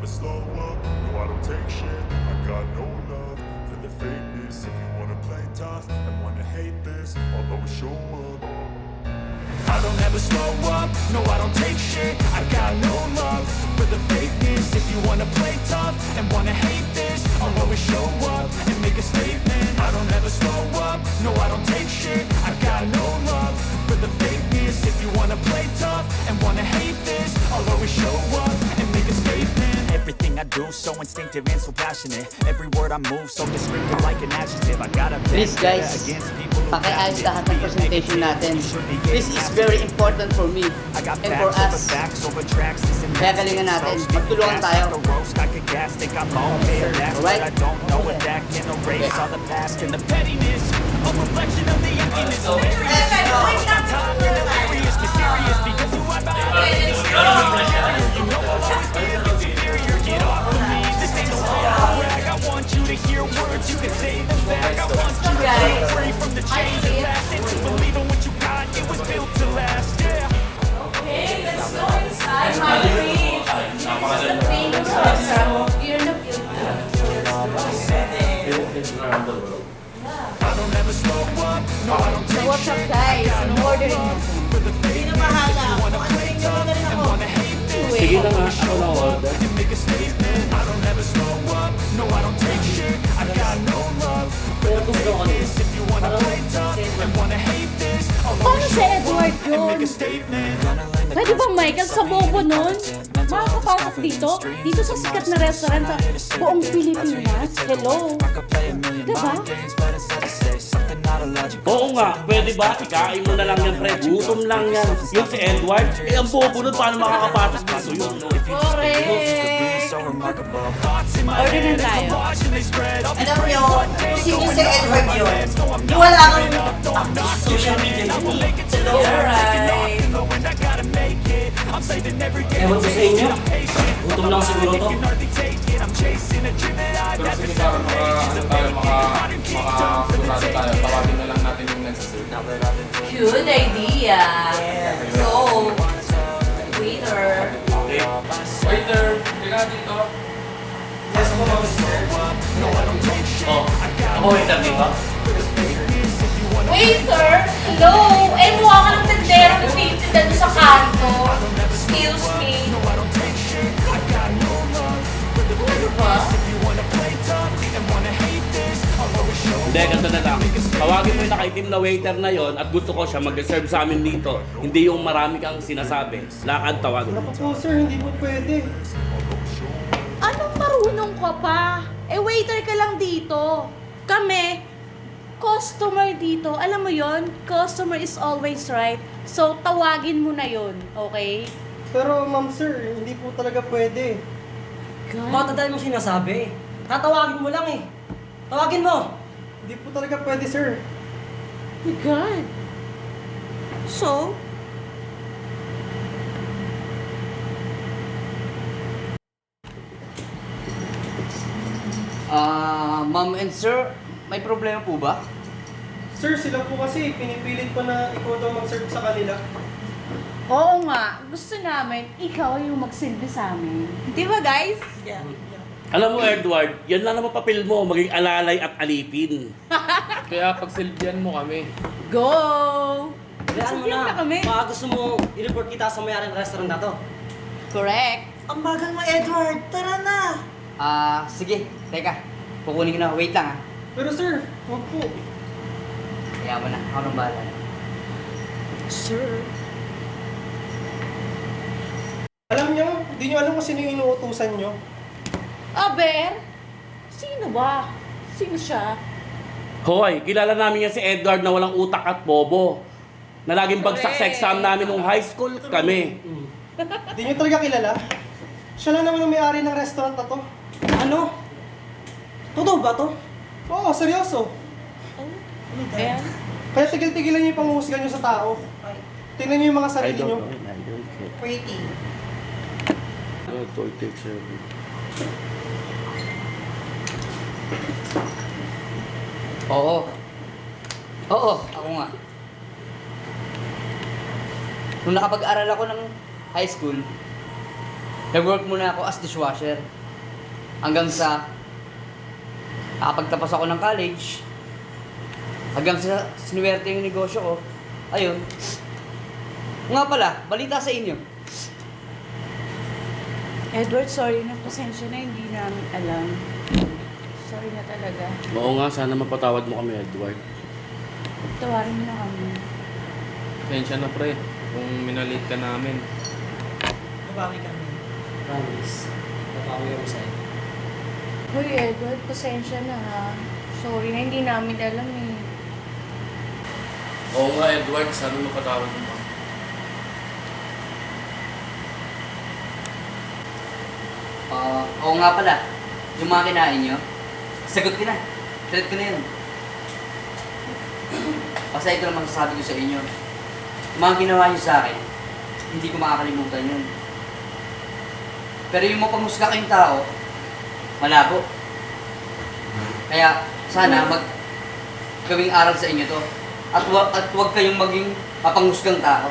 slow up, no I don't take shit. I got no love for the fakeness. If you wanna play tough and wanna hate this, I'll always show up. I don't ever slow up, no I don't take shit. I got no love for the fakeness. If you wanna play tough and wanna hate this, I'll always show up and make a statement. I don't ever slow up, no I don't take shit. I got no love for the fakeness. If you wanna play tough and wanna hate this, I'll always show up and make a statement. Everything I do so instinctive and so passionate. Every word I move so descriptive like an adjective. I gotta Please guys, pakiayos lahat ng presentation natin. This is very important for me and for us. Kaya galingan natin. Magtulungan tayo. Alright? Hear words, you can say them back. I want you to break free from the chains and last. And to believe in what you got, it was built to last. Yeah. Okay, let's go inside my dream. This is the famous restaurant here in the Philippines. I don't ever slow up. No, I don't take What's up, guys? I'm ordering. Sino bahala? Kung ano sa inyo, magaling ako. Sige na nga, ako na order. make a statement. I don't ever slow up. No, I don't take shit. I got no love for the fakeness. If you wanna play tough and wanna hate this, I'll Paano always si Edward and make yun? a statement. Pwede ba Michael sa bobo nun? Makakapasok dito? Dito sa sikat na restaurant sa buong Pilipinas? Hello? Diba? Oo nga, pwede ba? Ikain mo na lang yan, pre. Gutom lang yan. Yung si Edward, ang bobo nun, paano makakapasok dito yun? Order na tayo. Alam nyo, kung sino si Edward yun, yung wala kang social media yun. Alright. Ewan ko sa inyo. Gutom lang siguro to. Pero sige para makasigurado tayo, tawagin na lang natin yung necessary. Good idea. So, waiter. Okay. Waiter, tingnan dito. Yes po, ma'am, sir. Oh, ako waiter dito. Waiter? Hello? Eh, mukha ka ng tendero na tinitinda doon sa kanto. Excuse me. Ano ba? Hindi, ganito na lang. Tawagin mo yung nakaitim na waiter na yon at gusto ko siya mag-serve sa amin dito. Hindi yung marami kang sinasabi. Lakad, tawagin mo. Po sir, hindi po pwede. Anong marunong ka pa? Eh, waiter ka lang dito. Kami, customer dito. Alam mo yon, customer is always right. So, tawagin mo na yon, okay? Pero ma'am sir, hindi po talaga pwede. Bakit dahil mo sinasabi? Tatawagin mo lang eh. Tawagin mo! Hindi po talaga pwede sir. My God. So? Ma'am and sir, may problema po ba? Sir, sila po kasi pinipilit pa na ikaw daw mag-serve sa kanila. Oo nga, gusto namin ikaw yung magsilbi sa amin. Di ba, guys? Yeah. Alam mo, Edward, yan lang naman papel mo, maging alalay at alipin. Kaya pagsilbihan mo kami. Go! Kayaan mo Sabihan na. na kami. Baka gusto mo i-report kita sa may-ari ng restaurant na to. Correct. Ang bagal mo, Edward. Tara na! Sige. Teka, kukunin ko na. Wait lang ah. Pero sir, wag po. Kaya mo na. Ako nang bahala. Sir. Alam nyo, hindi nyo alam kung sino yung inuutusan nyo. Aber? Sino ba? Sino siya? Hoy, kilala namin yan si Edward na walang utak at bobo. Na laging bagsak sa exam namin nung high school kami. Hindi nyo talaga kilala. Siya lang naman ang may-ari ng restaurant na to. Ano? Totoo ba to? Oo, seryoso. Ayan. Kaya tigil-tigilan nyo yung panghuhusgan nyo sa tao. Tingnan nyo yung mga I sarili don't nyo. know. I don't care. Pretty. Ito, take service. Oo. Oo, ako nga. Nung nakapag-aral ako ng high school, Nag-work muna ako as dishwasher. Hanggang sa nakapagtapos ako ng college. Hanggang sa sinuwerte yung negosyo ko. Ayun. Nga pala, balita sa inyo. Edward, sorry na. Pasensya na, hindi namin alam. Sorry na talaga. Oo nga, sana mapatawad mo kami, Edward. Tawarin mo na kami. Tensya na pre, kung minalit ka namin. Babawi kami. Promise. Babawi ako sa'yo. Hoy, Edward, pasensya na ha. Sorry na, hindi namin alam eh. Oo nga, Edward, sana mapatawad mo kami. Oo nga pala. Yung mga kinain nyo, sagot ko na. Sagot ko na yun. Basta ito lang masasabi ko sa inyo. Yung mga ginawa nyo sa akin, hindi ko makakalimutan yun. Pero yung mapamusga kayong tao, malabo. Kaya sana gawing aral sa inyo to. At huwag kayong maging mapangusgang tao.